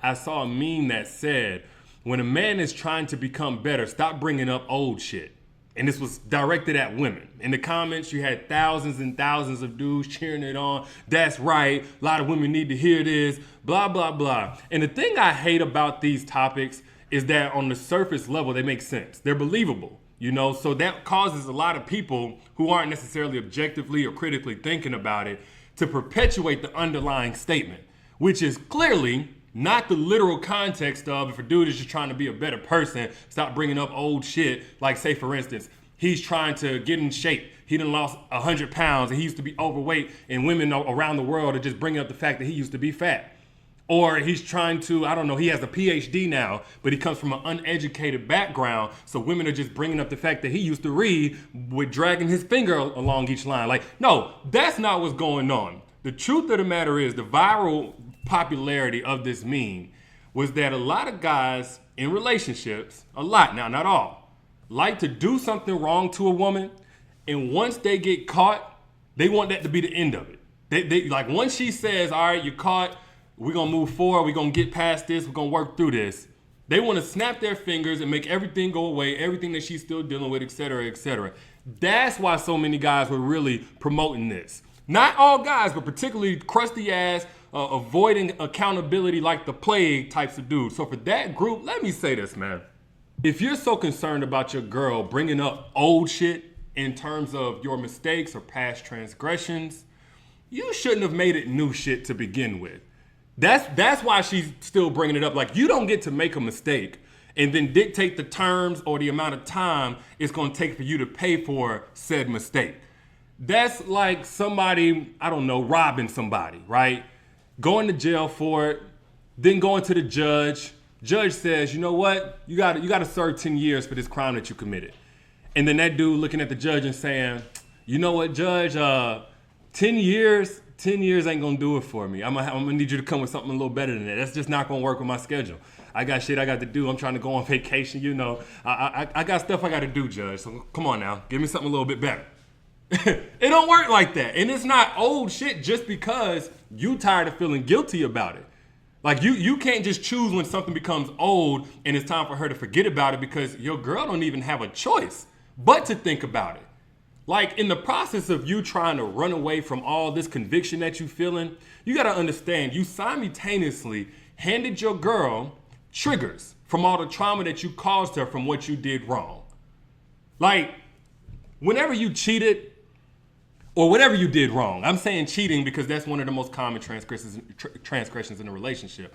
I saw a meme that said, when a man is trying to become better, stop bringing up old shit. And this was directed at women. In the comments, you had thousands and thousands of dudes cheering it on. That's right. A lot of women need to hear this, blah, blah, blah. And the thing I hate about these topics is that on the surface level, they make sense. They're believable, you know? So that causes a lot of people who aren't necessarily objectively or critically thinking about it to perpetuate the underlying statement, which is clearly not the literal context of if a dude is just trying to be a better person, stop bringing up old shit. Like, say, for instance, he's trying to get in shape. He done lost 100 pounds and he used to be overweight, and women around the world are just bringing up the fact that he used to be fat. Or he's trying to, I don't know, he has a PhD now, but he comes from an uneducated background. So women are just bringing up the fact that he used to read with dragging his finger along each line. Like, no, that's not what's going on. The truth of the matter is the viral popularity of this meme was that a lot of guys in relationships, a lot now, not all, like to do something wrong to a woman, and once they get caught, they want that to be the end of it. They like, once she says, all right, you're caught, we're gonna move forward, we're gonna get past this, we're gonna work through this, they want to snap their fingers and make everything go away, everything that she's still dealing with, et cetera, et cetera. That's why so many guys were really promoting this. Not all guys, but particularly crusty ass, avoiding accountability like the plague types of dudes. So for that group, let me say this, man. If you're so concerned about your girl bringing up old shit in terms of your mistakes or past transgressions, you shouldn't have made it new shit to begin with. That's why she's still bringing it up. Like, you don't get to make a mistake and then dictate the terms or the amount of time it's going to take for you to pay for said mistake. That's like somebody, I don't know, robbing somebody, right? Going to jail for it, then going to the judge. Judge says, you know what? You got to serve 10 years for this crime that you committed. And then that dude looking at the judge and saying, you know what, judge, 10 years ain't gonna do it for me. I'm gonna need you to come with something a little better than that. That's just not gonna work with my schedule. I got shit I got to do. I'm trying to go on vacation, you know. I got stuff I got to do, judge. So come on now, give me something a little bit better. It don't work like that. And it's not old shit just because you tired of feeling guilty about it. Like, you can't just choose when something becomes old and it's time for her to forget about it, because your girl don't even have a choice but to think about it. Like, in the process of you trying to run away from all this conviction that you feeling, you got to understand you simultaneously handed your girl triggers from all the trauma that you caused her from what you did wrong. Like, whenever you cheated or whatever you did wrong, I'm saying cheating because that's one of the most common transgressions in a relationship.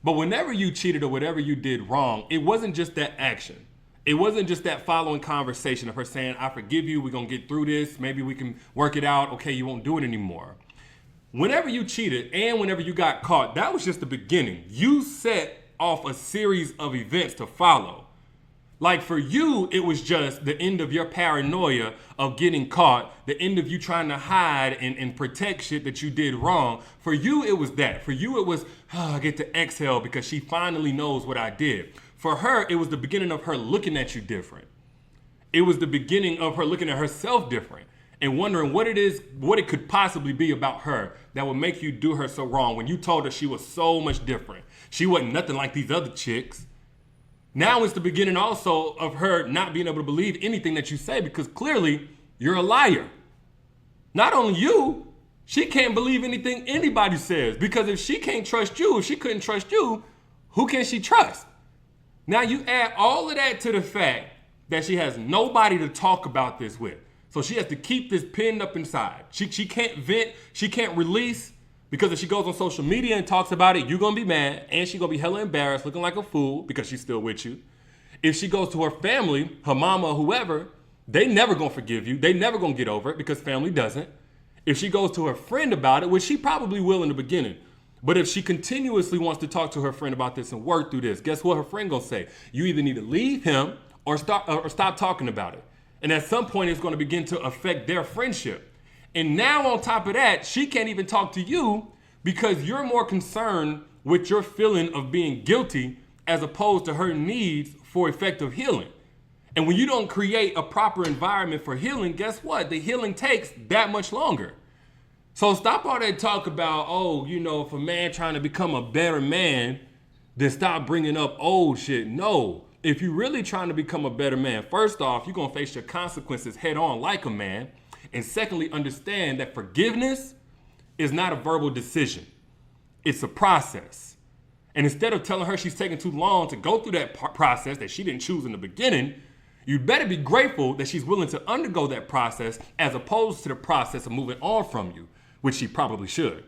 But whenever you cheated or whatever you did wrong, it wasn't just that action. It wasn't just that following conversation of her saying, I forgive you, we're going to get through this, maybe we can work it out, okay, you won't do it anymore. Whenever you cheated and whenever you got caught, that was just the beginning. You set off a series of events to follow. Like, for you, it was just the end of your paranoia of getting caught, the end of you trying to hide and protect shit that you did wrong. For you, it was that. For you, it was, I get to exhale because she finally knows what I did. For her, it was the beginning of her looking at you different. It was the beginning of her looking at herself different and wondering what it could possibly be about her that would make you do her so wrong when you told her she was so much different. She wasn't nothing like these other chicks. Now it's the beginning also of her not being able to believe anything that you say, because clearly you're a liar. Not only you, she can't believe anything anybody says, because if she can't trust you, if she couldn't trust you, who can she trust? Now you add all of that to the fact that she has nobody to talk about this with. So she has to keep this pinned up inside. She can't vent, she can't release, because if she goes on social media and talks about it, you're gonna be mad, and she's gonna be hella embarrassed, looking like a fool because she's still with you. If she goes to her family, her mama, whoever, they never gonna forgive you. They never gonna get over it because family doesn't. If she goes to her friend about it, which she probably will in the beginning, but if she continuously wants to talk to her friend about this and work through this, guess what her friend gonna say? You either need to leave him or stop talking about it. And at some point, it's gonna begin to affect their friendship. And now on top of that, she can't even talk to you because you're more concerned with your feeling of being guilty as opposed to her needs for effective healing. And when you don't create a proper environment for healing, guess what? The healing takes that much longer. So stop all that talk about, if a man trying to become a better man, then stop bringing up old shit. No. If you're really trying to become a better man, first off, you're going to face your consequences head on like a man. And secondly, understand that forgiveness is not a verbal decision. It's a process. And instead of telling her she's taking too long to go through that process that she didn't choose in the beginning, you'd better be grateful that she's willing to undergo that process as opposed to the process of moving on from you, which she probably should.